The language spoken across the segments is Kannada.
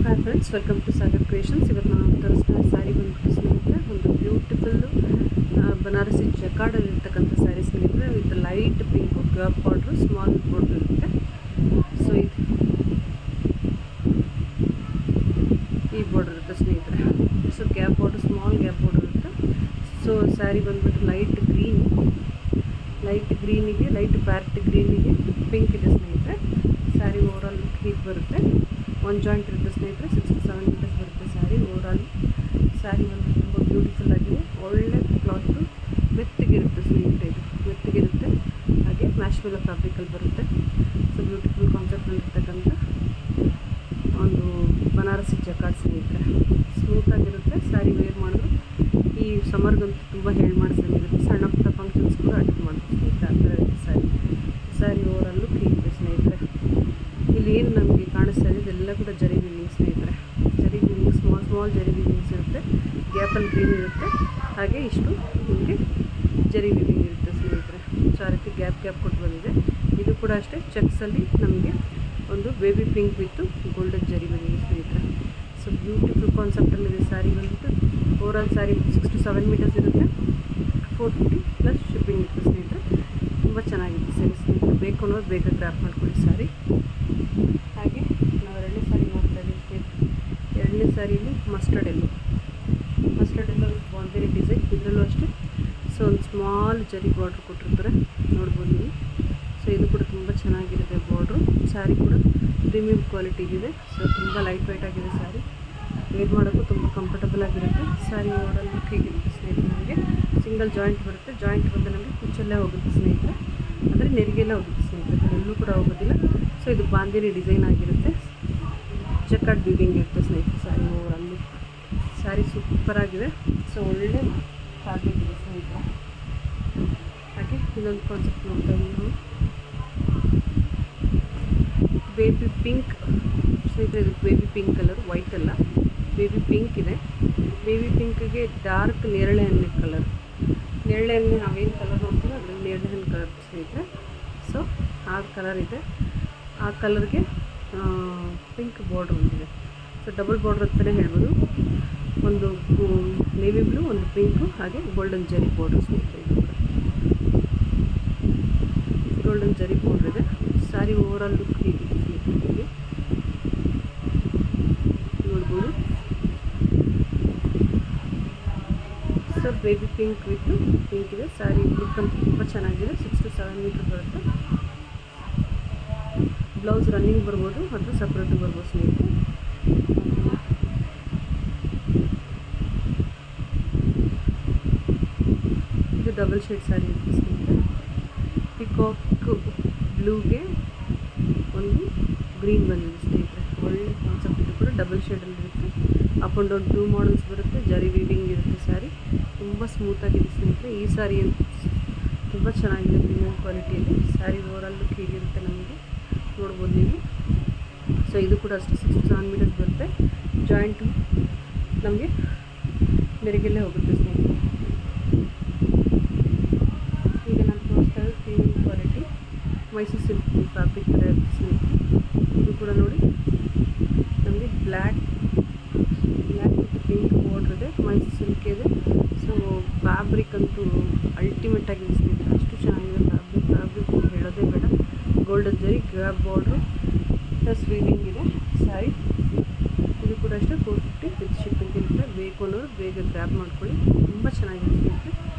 Hi friends, welcome to Sagar creations. ಇವತ್ತು ನಾನು ತೋರಿಸ್ತಾ ಸ್ಯಾರಿ ಬಂದ್ಬಿಟ್ಟು ಸ್ನೇಹಿತರೆ ಒಂದು ಬ್ಯೂಟಿಫುಲ್ಲು ಬನಾರಸಿ ಜಕಾರ್ಡಲ್ಲಿರ್ತಕ್ಕಂಥ ಸ್ಯಾರಿ ಸ್ನೇಹಿತರೆ, with light pink gap border, small border ಇರುತ್ತೆ. ಸೊ ಇದು ಈ ಬಾರ್ಡ್ರ್ ಇರುತ್ತೆ ಸ್ನೇಹಿತರೆ. So gap border, small gap border ಇರುತ್ತೆ. ಸೊ ಸ್ಯಾರಿ ಬಂದ್ಬಿಟ್ಟು ಲೈಟ್ ಗ್ರೀನಿಗೆ ಲೈಟ್ ಪ್ಯಾರೆಟ್ ಗ್ರೀನಿಗೆ ಪಿಂಕ್ ಇದೆ ಸ್ನೇಹಿತರೆ. ಸ್ಯಾರಿ ಓವರಾಲ್ ಲುಕ್ ಹೀಗೆ ಬರುತ್ತೆ. ಒಂದು ಜಾಯಿಂಟ್ ಇರುತ್ತೆ ಸ್ನೇಹಿತರೆ, 6 to 7 ಮೀಟರ್ಸ್ ಬರುತ್ತೆ ಸ್ಯಾರಿ ಓವರಾಲ್. ಸ್ಯಾರಿ ಒಂದು ತುಂಬ ಬ್ಯೂಟಿಫುಲ್ ಆಗಿದೆ, ಒಳ್ಳೆ ಕ್ಲಾತು, ಮೆತ್ತಗಿರುತ್ತೆ ಸ್ನೇಹಿತರೆ. ಇದು ಮೆತ್ತಗಿರುತ್ತೆ, ಹಾಗೆ ಮ್ಯಾಶ್ಮೆಲೋ ಫ್ಯಾಬ್ರಿಕಲ್ಲಿ ಬರುತ್ತೆ. ಸೊ ಬ್ಯೂಟಿಫುಲ್ ಕಾನ್ಸೆಪ್ಟಲ್ಲಿ ಇರ್ತಕ್ಕಂಥ ಒಂದು ಬನಾರಸಿ ಜಕಾರ್ಡ್ ಸ್ನೇಹಿತರೆ. ಸ್ಮೂತಾಗಿರುತ್ತೆ, ಸ್ಯಾರಿ ವೇರ್ ಮಾಡಿದ್ರು ಈ ಸಮ್ಮರ್ಗಂತೂ ತುಂಬ ಹೇಳಿ ಮಾಡಿಸ್ದಂಗಿರುತ್ತೆ. ಸಣ್ಣ ಪುಟ್ಟ ಫಂಕ್ಷನ್ಸ್ ಕೂಡ ಅಟೆಂಡ್ ಮಾಡ್ತೀವಿ ಸ್ನೇಹಿತರೆ. ಆ ಥರ ಇರುತ್ತೆ ಸ್ಯಾರಿ ಓವರಾಲ್ ಲುಕ್ ಹೀಗಿದೆ ಸ್ನೇಹಿತರೆ. ಇಲ್ಲಿ ಏನು ನಮಗೆ ಕಾಣಿಸ್ತಾ ಇದೆ ಇದೆಲ್ಲ ಕೂಡ ಜರಿ ವೀವಿಂಗ್ ಸ್ನೇಹಿತರೆ. ಜರಿ ವೀವಿಂಗ್, ಸ್ಮಾಲ್ ಜರಿ ವೀವಿಂಗ್ಸ್ ಇರುತ್ತೆ, ಗ್ಯಾಪಲ್ಲಿ ಗ್ರೀನ್ ಇರುತ್ತೆ, ಹಾಗೆ ಇಷ್ಟು ನಿಮಗೆ ಜರಿ ವೀವಿಂಗ್ ಇರುತ್ತೆ ಸ್ನೇಹಿತರೆ. ಸೊ ಆ ರೀತಿ ಗ್ಯಾಪ್ ಕೊಟ್ಟು ಬಂದಿದೆ. ಇದು ಕೂಡ ಅಷ್ಟೇ ಚೆಕ್ಸಲ್ಲಿ ನಮಗೆ ಒಂದು ಬೇಬಿ ಪಿಂಕ್ ವಿತ್ತು ಗೋಲ್ಡನ್ ಜರಿ ವೀವಿಂಗ್ ಸ್ನೇಹಿತರೆ. ಸೊ ಬ್ಯೂಟಿಫುಲ್ ಕಾನ್ಸೆಪ್ಟಲ್ಲಿದೆ ಸ್ಯಾರಿ ಬಂದ್ಬಿಟ್ಟು. ಓವರಾಲ್ ಸ್ಯಾರಿ 6 to 7 ಮೀಟರ್ಸ್ ಇರುತ್ತೆ, 450 ಪ್ಲಸ್ ಶಿಪ್ಪಿಂಗ್ ಇರುತ್ತೆ ಸ್ನೇಹಿತರೆ. ತುಂಬ ಚೆನ್ನಾಗಿದೆ ಸ್ಯಾರಿ ಸ್ನೇಹಿತರೆ. ಬೇಕು ಅನ್ನೋದು ಬೇಗ ಗ್ರ್ಯಾಪ್ ಮಾಡ್ಕೊಳ್ಳಿ ಸ್ಯಾರಿ. ಹಾಗೆ ನಾವು ಎರಡನೇ ಸ್ಯಾರಿ ನೋಡ್ತಾ ಇದ್ದೀವಿ ಸ್ನೇಹಿತರೆ. ಎರಡನೇ ಸ್ಯಾರಿಲಿ ಮಸ್ಟರ್ಡ್ ಎಲ್ಲೋ ಬಾಂಧೇರಿ ಡಿಸೈನ್, ಇದರಲ್ಲೂ ಅಷ್ಟೇ. ಸೊ ಒಂದು ಸ್ಮಾಲ್ ಜರಿ ಬಾರ್ಡ್ರ್ ಕೊಟ್ಟಿರ್ತಾರೆ, ನೋಡ್ಬೋದು ನೀವು. ಸೊ ಇದು ಕೂಡ ತುಂಬ ಚೆನ್ನಾಗಿರುತ್ತೆ ಬಾರ್ಡ್ರು. ಸ್ಯಾರಿ ಕೂಡ ಪ್ರೀಮಿಯಂ ಕ್ವಾಲಿಟಿಗಿದೆ. ಸೊ ತುಂಬ ಲೈಟ್ ವೆಯ್ಟ್ ಆಗಿದೆ ಸ್ಯಾರಿ. ವೇರ್ ಮಾಡೋಕ್ಕೂ ತುಂಬ ಕಂಫರ್ಟಬಲ್ ಆಗಿರುತ್ತೆ. ಸ್ಯಾರಿ ಓವರಾಲ್ ಲುಕ್ ಹೀಗಿರುತ್ತೆ ಸ್ನೇಹಿತರೆ. ನಮಗೆ ಸಿಂಗಲ್ ಜಾಯಿಂಟ್ ಬರುತ್ತೆ. ಜಾಯಿಂಟ್ ಬಂದು ನಮಗೆ ಕುಚ್ಚಲ್ಲೇ ಹೋಗುತ್ತೆ ಸ್ನೇಹಿತರೆ, ಅಂದರೆ ನೆರಿಗೆಲ್ಲ ಹೋಗುತ್ತೆ ಸ್ನೇಹಿತರೆ, ಎಲ್ಲೂ ಕೂಡ ಹೋಗೋದಿಲ್ಲ. ಸೊ ಇದು ಬಾಂಧೇರಿ ಡಿಸೈನ್ ಆಗಿರುತ್ತೆ, ಜಕಾರ್ಡ್ ವೀವಿಂಗ್ ಇರುತ್ತೆ ಸ್ನೇಹಿತರೆ. ಸ್ಯಾರಿ ಓವರಾಲ್ ಲುಕ್, ಸ್ಯಾರಿ ಸೂಪರಾಗಿದೆ. ಸೊ ಒಳ್ಳೆ ಫ್ಯಾಬ್ರಿಕ್ ಇದೆ ಸ್ನೇಹಿತರೆ. ಹಾಗೆ ಇನ್ನೊಂದು ಕಾನ್ಸೆಪ್ಟ್ ನೋಡ್ತಾ ಇದ್ದೀವಿ ನಾವು, ಬೇಬಿ ಪಿಂಕ್ ಸ್ನೇಹಿತರೆ. ಇದು ಬೇಬಿ ಪಿಂಕ್ ಕಲರ್, ವೈಟ್ ಅಲ್ಲ, ಬೇಬಿ ಪಿಂಕ್ ಇದೆ. ಬೇಬಿ ಪಿಂಕ್ಗೆ ಡಾರ್ಕ್ ನೇರಳೆ ಹಣ್ಣಿನ ಕಲರ್, ನೇರಳೆ ಹಣ್ಣು ನಾವೇನು ಕಲರ್ ನೋಡ್ತೀವಿ ಅದರಲ್ಲಿ ನೇರಳೆ ಹಣ್ಣು ಕಲರ್ ಸ್ನೇಹಿತರೆ. ಸೊ ಆ ಕಲರ್ ಇದೆ, ಆ ಕಲರ್ಗೆ ಪಿಂಕ್ ಬಾರ್ಡ್ರ್ ಒಂದಿದೆ. ಸೊ ಡಬಲ್ ಬಾರ್ಡ್ರ್ ಅಂತಲೇ ಹೇಳ್ಬೋದು. ಒಂದು ನೇವಿ ಬ್ಲೂ, ಒಂದು ಪಿಂಕು, ಹಾಗೆ ಗೋಲ್ಡನ್ ಜರಿ ಬಾರ್ಡ್ರ್ ಸ್ನೇಹಿತರೆ. ಇದು ಕೂಡ ಗೋಲ್ಡನ್ ಜರಿ ಬಾರ್ಡ್ರ್ ಇದೆ. ಸ್ಯಾರಿ ಓವರಾಲ್ ಲುಕ್ ಹೀಗಿದೆ ಸ್ನೇಹಿತರೆ, ನೋಡ್ಬೋದು. So baby pink with pink ಇದೆ. ಸ್ಯಾರಿ ಲುಕ್ ಅಂತ ತುಂಬ ಚೆನ್ನಾಗಿದೆ. 6 to 7 ಮೀಟರ್ ಬರುತ್ತೆ. ಬ್ಲೌಸ್ ರನ್ನಿಂಗ್ ಬರ್ಬೋದು ಅಥವಾ ಸಪ್ರೇಟು ಬರ್ಬೋದು ಸ್ನೇಹಿತರೆ. ಇದು ಡಬಲ್ ಶೇಡ್ ಸ್ಯಾರಿ ಇರುತ್ತೆ ಸ್ನೇಹಿತರೆ. ಪಿಕಾಕ್ ಬ್ಲೂಗೆ ಒಂದು ಗ್ರೀನ್ ಬಂದಿದೆ ಸ್ನೇಹಿತರೆ. ಒಳ್ಳೆ ಕಾನ್ಸೆಪ್ಟ್. ಇದು ಕೂಡ ಡಬಲ್ ಶೇಡಲ್ಲಿರುತ್ತೆ. ಅಪ್ ಆ್ಯಂಡ್ ಡೌನ್ 2 ಮಾಡಲ್ಸ್ ಬರುತ್ತೆ. ಜರಿ ವೀವಿಂಗ್ ಇರುತ್ತೆ ಸ್ಯಾರಿ. ತುಂಬ ಸ್ಮೂತಾಗಿದೆ ಸ್ನೇಹಿತರೆ. ಈ ಸ್ಯಾರಿ ಅಂತೂ ತುಂಬ ಚೆನ್ನಾಗಿದೆ, ಪ್ರೀಮಿಯಂ ಕ್ವಾಲಿಟಿಯಲ್ಲಿ. ಸ್ಯಾರಿ ಓವರಾಲ್ ಲುಕ್ ಹೀಗಿರುತ್ತೆ ನಮಗೆ, ನೋಡ್ಬೋದು ನೀವು. ಸೊ ಇದು ಕೂಡ ಅಷ್ಟೇ 6 to 7 ಮೀಟರ್ಸ್ ಬರುತ್ತೆ. ಜಾಯಿಂಟು ನಮಗೆ ನೆರಿಗೆಲ್ಲೇ ಹೋಗುತ್ತೆ ಸ್ನೇಹಿತರೆ. ಈಗ ನಾನು ತೋರಿಸ್ತಾ ಇರೋದು premium quality Mysuru silk fabric ಥರ ಇರುತ್ತೆ ಸ್ನೇಹಿತರೆ. ಇದು ಕೂಡ ನೋಡಿ ನಮಗೆ ಬ್ಲ್ಯಾಕ್ ವಿತ್ ಪಿಂಕ್ ಬಾರ್ಡ್ರ್ ಇದೆ, ಮೈಸೂರು ಸಿಲ್ಕ್ ಇದೆ. ಸೊ ಫ್ಯಾಬ್ರಿಕ್ ಅಂತೂ ಅಲ್ಟಿಮೇಟ್ ಆಗಿದೆ ಸ್ನೇಹಿತರೆ. ಅಷ್ಟು ಚೆನ್ನಾಗಿದೆ ಫ್ಯಾಬ್ರಿಕ್ ಹೇಳೋದೇ ಬೇಡ. ಗೋಲ್ಡನ್ ಜರಿ ಗ್ಯಾಪ್ ಬಾರ್ಡ್ರು ಪ್ಲಸ್ ವೀವಿಂಗ್ ಇದೆ ಸ್ಯಾರಿ. ಇದು ಕೂಡ ಅಷ್ಟೇ 450 ವಿತ್ ಶಿಪ್ಪಿಂಗ್ ಇರುತ್ತೆ. ಬೇಕು ಅನ್ನೋರು ಬೇಗ ಗ್ರ್ಯಾಪ್ ಮಾಡ್ಕೊಳ್ಳಿ, ತುಂಬ ಚೆನ್ನಾಗಿದೆ ಸ್ನೇಹಿತರೆ.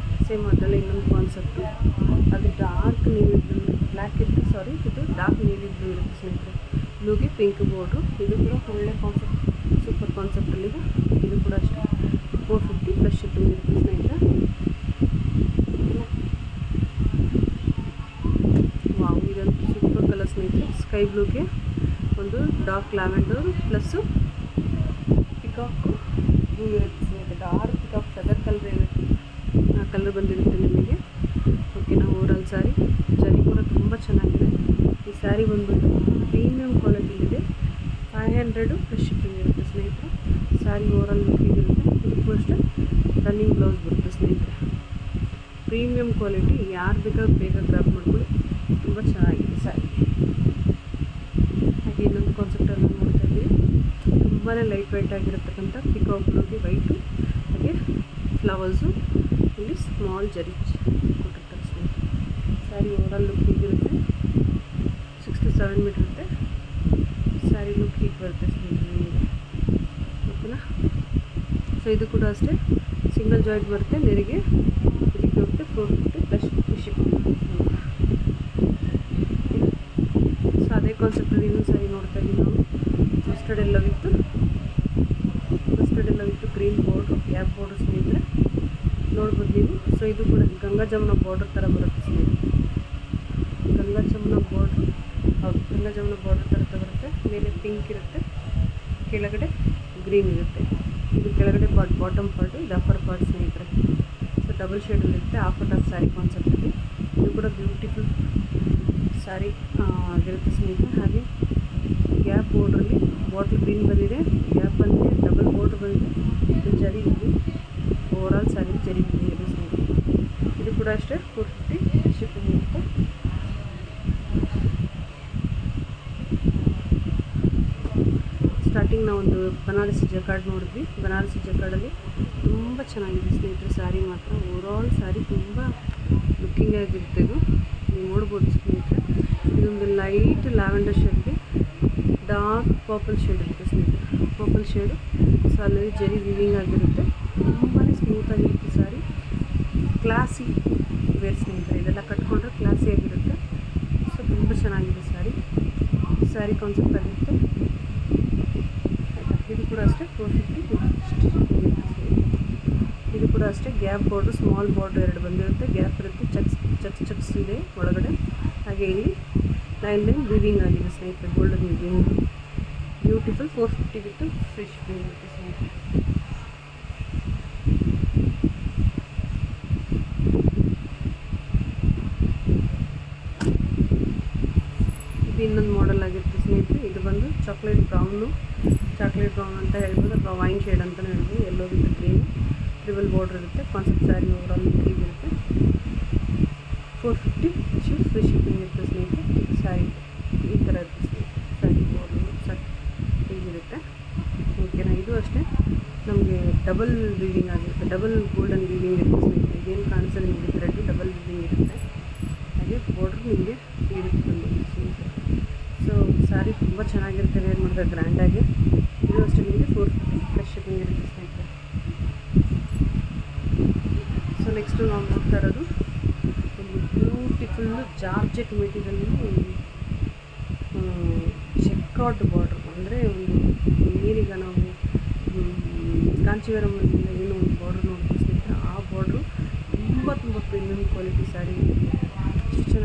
ಸೇಮ್ ಅದರಲ್ಲೇ ಇನ್ನೊಂದು ಕಾನ್ಸೆಪ್ಟು, ಅದು ಡಾರ್ಕ್ ನೇವಿ ಬ್ಲೂ, ಬ್ಲ್ಯಾಕ್ ಇತ್ತು ಸಾರಿ, ಇದು ಡಾರ್ಕ್ ನೇವಿ ಬ್ಲೂ ಇರುತ್ತೆ ಸ್ನೇಹಿತರೆ. ಬ್ಲೂಗೆ ಪಿಂಕ್ ಬಾರ್ಡ್ರು. ಇದು ಕೂಡ ಒಳ್ಳೆ ಕಾನ್ಸೆಪ್ಟ್, ಸೂಪರ್ ಕಾನ್ಸೆಪ್ಟಲ್ಲಿದೆ. ಇದು ಕೂಡ ಅಷ್ಟೇ 450 ಪ್ಲಸ್ ಶಿಪ್ಪಿಂಗ್ ಇರುತ್ತೆ ಸ್ನೇಹಿತರೆ. ವಾವ್, ಇದಂತೂ ಸೂಪರ್ ಕಲರ್ ಸ್ನೇಹಿತರೆ. ಸ್ಕೈ ಬ್ಲೂಗೆ ಒಂದು dark lavender plus peacock blue ಇರುತ್ತೆ ಸ್ನೇಹಿತರೆ. ಡಾರ್ಕ್ ಪಿಕಾಕ್ ಫೆದರ್ ಕಲರ್ ಇರುತ್ತೆ, ಆ ಕಲರ್ ಬಂದಿರುತ್ತೆ ನಿಮಗೆ. ಓಕೆನಾ. ಓವರಾಲ್ ಸ್ಯಾರಿ ಜರಿ ಕೂಡ ತುಂಬ ಚೆನ್ನಾಗಿದೆ. ಈ ಸ್ಯಾರಿ ಬಂದ್ಬಿಟ್ಟು ಪ್ರೀಮಿಯಂ ಕ್ವಾಲಿಟಿಲಿದೆ. 500 ಪ್ಲಸ್ ಶಿಪ್ಪಿಂಗ್ ಇರುತ್ತೆ ಸ್ನೇಹಿತರೆ. ಸ್ಯಾರಿ ಓವರಾಲ್ ಲುಕ್ ಹೀಗಿರುತ್ತೆ. ಇದಕ್ಕೂ ಅಷ್ಟೇ ರನ್ನಿಂಗ್ ಬ್ಲೌಸ್ ಬರುತ್ತೆ ಸ್ನೇಹಿತರೆ. ಪ್ರೀಮಿಯಂ ಕ್ವಾಲಿಟಿ, ಯಾರು ಬೇಕಾದ್ರೂ ಬೇಗ ಗ್ರಾಪ್ ಮಾಡ್ಕೊಳ್ಳಿ, ತುಂಬ ಚೆನ್ನಾಗಿದೆ ಸ್ಯಾರಿ. ಹಾಗೆ ಇನ್ನೊಂದು ಕಾನ್ಸೆಪ್ಟನ್ನು ನೋಡ್ತಾ ಇದ್ದೀವಿ. ತುಂಬ ತುಂಬಾ ಲೈಟ್ ವೆಯ್ಟ್ ಆಗಿರತಕ್ಕಂಥ ಪಿಕಾಕ್ ಬ್ಲೂಗೆ ವೈಟು, ಹಾಗೆ ಫ್ಲವರ್ಸು, ಇಲ್ಲಿ ಸ್ಮಾಲ್ ಜರಿ ಕೊಟ್ಟಿರ್ತಾರೆ ಸ್ನೇಹಿತರೆ. ಸ್ಯಾರಿ ಓವರಾಲ್ ಲುಕ್ ಹೀಗಿರುತ್ತೆ. 6 to 7 ಮೀಟರ್ ಇರುತ್ತೆ. ಸ್ಯಾರಿ ಲುಕ್ ಹೀಗೆ ಬರುತ್ತೆ ಸ್ನೇಹಿತರೆ ನಿಮಗೆ, ಓಕೆನಾ. ಸೊ ಇದು ಕೂಡ ಅಷ್ಟೇ ಸಿಂಗಲ್ ಜಾಯಿಂಟ್ ಬರುತ್ತೆ. ನೆರಿಗೆ ಇದಕ್ಕೆ ಹೋಗುತ್ತೆ 450 ಪ್ಲಸ್ ಶಿಪ್ಪಿಂಗ್. ಸೊ ಅದೇ ಕಾನ್ಸೆಪ್ಟಲ್ಲಿ ಇನ್ನೊಂದು ಸಾರಿ ನೋಡ್ತಾ ಇದ್ದೀವಿ ನಾವು. ಮಸ್ಟರ್ಡ್ ಎಲ್ಲ ವಿತ್ತು ಗ್ರೀನ್ ಬಾರ್ಡ್ರು, ಗ್ಯಾಪ್ ಬಾರ್ಡ್ರು ಸ್ನೇಹಿತರೆ ನೋಡ್ಬೋದು ನೀವು. ಸೊ ಇದು ಕೂಡ ಗಂಗಾ ಜಮುನಾ ಬಾರ್ಡರ್ ಥರ ಬರುತ್ತೆ ಸ್ನೇಹಿತರೆ. ಗಂಗಾ ಜಮುನಾ ಬಾರ್ಡ್ರ್ ಥರ ಬರುತ್ತೆ. ಮೇಲೆ ಪಿಂಕ್ ಇರುತ್ತೆ, ಕೆಳಗಡೆ ಗ್ರೀನ್ ಇರುತ್ತೆ. ಇದು ಕೆಳಗಡೆ ಪಾರ್ಟ್, ಬಾಟಮ್ ಪಾರ್ಟು, ಇದು ಅಪ್ಪರ್ ಪಾರ್ಟ್ ಸ್ನೇಹಿತರೆ. ಸೊ ಡಬಲ್ ಶೇಡಲ್ಲಿರುತ್ತೆ, ಹಾಫ್ ಆ್ಯಂಡ್ ಹಾಫ್ ಸ್ಯಾರಿ ಕಾನ್ಸೆಪ್ಟಲ್ಲಿ. ಇದು ಕೂಡ ಬ್ಯೂಟಿಫುಲ್ ಸ್ಯಾರಿ ಆಗಿರುತ್ತೆ ಸ್ನೇಹಿತರೆ. ಹಾಗೆ ಗ್ಯಾಪ್ ಬಾರ್ಡ್ರಲ್ಲಿ ಬಾಟಲ್ ಗ್ರೀನ್ ಬಂದಿದೆ, ಗ್ಯಾಪ್ ಬಂದಿದೆ, ಡಬಲ್ ಬಾರ್ಡ್ರ್ ಬಂದಿದೆ, ಇದು ಜರಿ ಇದೆ. ಓವರಾಲ್ ಸ್ಯಾರಿ ಜರಿ ಇದೆ ಸ್ನೇಹಿತರೆ. ಇದು ಕೂಡ ಅಷ್ಟೇ 450 ಶಿಪ್ಪಿಂಗ್ ಇರುತ್ತೆ. ಸ್ಟಾರ್ಟಿಂಗ್ ನಾವೊಂದು ಬನಾರಸಿ ಜಕಾರ್ಡ್ ನೋಡಿದ್ವಿ. ಬನಾರಸಿ ಜಕಾರ್ಡಲ್ಲಿ ತುಂಬ ಚೆನ್ನಾಗಿದೆ ಸ್ನೇಹಿತರೆ ಸ್ಯಾರಿ ಮಾತ್ರ. ಓವರಾಲ್ ಸ್ಯಾರಿ ತುಂಬ ಲುಕ್ಕಿಂಗ್ ಆಗಿರುತ್ತೆ. ಇದು ನೀವು ನೋಡ್ಬೋದು ಸ್ನೇಹಿತರೆ. ಇದೊಂದು ಲೈಟ್ ಲ್ಯಾವೆಂಡರ್ ಶೇಡ್ಗೆ ಡಾರ್ಕ್ ಪರ್ಪಲ್ ಶೇಡ್ ಇರುತ್ತೆ ಸ್ನೇಹಿತರೆ, ಪರ್ಪಲ್ ಶೇಡು. ಸೊ ಅಲ್ಲಿ ಜರಿ ವಿವಿಂಗ್ ಆಗಿರುತ್ತೆ. ತುಂಬಾ ಸ್ಮೂತಾಗಿರುತ್ತೆ ಸ್ಯಾರಿ, ಕ್ಲಾಸಿ ವೇರ್ ಸ್ನೇಹಿತರೆ. ಇದೆಲ್ಲ ಕಟ್ಕೊಂಡ್ರೆ ಕ್ಲಾಸಿ ಆಗಿರುತ್ತೆ. ಸೊ ತುಂಬ ಚೆನ್ನಾಗಿದೆ ಸ್ಯಾರಿ ಕಾನ್ಸೆಪ್ಟ್ ಆಗಿರುತ್ತೆ. ಇದು ಕೂಡ ಅಷ್ಟೇ 450. ಇದು ಕೂಡ ಅಷ್ಟೇ ಗ್ಯಾಪ್ ಬಾರ್ಡ್ರು, ಸ್ಮಾಲ್ ಬಾರ್ಡ್ರ್ 2 ಬಂದಿರುತ್ತೆ. ಗ್ಯಾಪ್ ಇರುತ್ತೆ, ಚಕ್ಸ್ ಇದೆ ಒಳಗಡೆ. ಹಾಗೆ ಇಲ್ಲಿ ಲೈನ್ ವಿವಿಂಗ್ ಆಗಿದೆ ಸ್ನೇಹಿತರೆ, ಗೋಲ್ಡನ್ ವಿವಿಂಗ್. ಬ್ಯೂಟಿಫುಲ್ 450 ವಿತ್ತು ಫ್ರೀ ಶಿಪ್ಪಿಂಗ್ ಇರುತ್ತೆ ಸ್ನೇಹಿತರೆ. ಇದು ಇನ್ನೊಂದು ಮಾಡೆಲ್ ಆಗಿರುತ್ತೆ ಸ್ನೇಹಿತರೆ. ಇದು ಬಂದು ಚಾಕ್ಲೇಟ್ ಬ್ರೌನ್ ಅಂತ ಹೇಳ್ಬೋದು, ಅಥವಾ ವೈನ್ ಶೇಡ್ ಅಂತಲೇ ಹೇಳ್ಬೋದು. Yellow with green triple border ಇರುತ್ತೆ. ಕಾನ್ಸೆಪ್ಟ್ ಸ್ಯಾರಿ ಓವರಾಲ್ ಹೀಗಿರುತ್ತೆ. 450 ಫ್ರೀ ಶಿಪ್ಪಿಂಗ್ ಇರುತ್ತೆ ಸ್ನೇಹಿತರೆ. ಸ್ಯಾರಿ ಈ ಥರ ಇರುತ್ತೆ ಸ್ನೇಹಿತರೆ. ಸ್ಯಾರಿ ಓವರಾಲ್ ಹೀಗಿರುತ್ತೆ, ಓಕೆನಾ. ಇದು ಅಷ್ಟೇ ನಮಗೆ ಡಬಲ್ ವೀವಿಂಗ್ ಆಗಿರುತ್ತೆ, ಡಬಲ್ ಗೋಲ್ಡನ್ ವೀವಿಂಗ್ ಇರುತ್ತೆ ಸ್ನೇಹಿತರೆ. ಇದೇನು ಕಾಣಿಸೋದು ನಿಮಗೆ ಥ್ರೆಡ್ ಡಬಲ್ ವೀವಿಂಗ್ ಇರುತ್ತೆ. ಹಾಗೆ ಬಾರ್ಡ್ರ್ ನಿಮಗೆ ಇರುತ್ತೆ ಬಂದಿದೆ ಸ್ನೇಹಿತರೆ. ಸೊ ಸ್ಯಾರಿ ತುಂಬ ಚೆನ್ನಾಗಿರುತ್ತೆ, ವೇರ್ ಮಾಡಿದ್ರೆ ಗ್ರ್ಯಾಂಡಾಗಿ. ಇದು ಅಷ್ಟೇ ನಿಮಗೆ 450 ಪ್ಲಸ್ ಶಿಪ್ಪಿಂಗ್ ಇರುತ್ತೆ ಸ್ನೇಹಿತರೆ. ಸೊ ನೆಕ್ಸ್ಟು ನಾವು ನೋಡ್ತಾ ಇರೋದು ಒಂದು beautiful georgette material check out border. ಅಂದರೆ ಒಂದು ಏನೀಗ ನಾವು ಕಾಂಚೀವರಮಲ್ಲಿ ಏನೋ ಒಂದು ಬಾರ್ಡ್ರ್ ನೋಡ್ತೀವಿ ಸ್ನೇಹಿತರೆ, ಆ ಬಾರ್ಡ್ರು ತುಂಬ ಪ್ರೀಮಿಯಮ್ ಕ್ವಾಲಿಟಿ ಸ್ಯಾರಿ. ಎಷ್ಟು ಚೆನ್ನಾಗಿ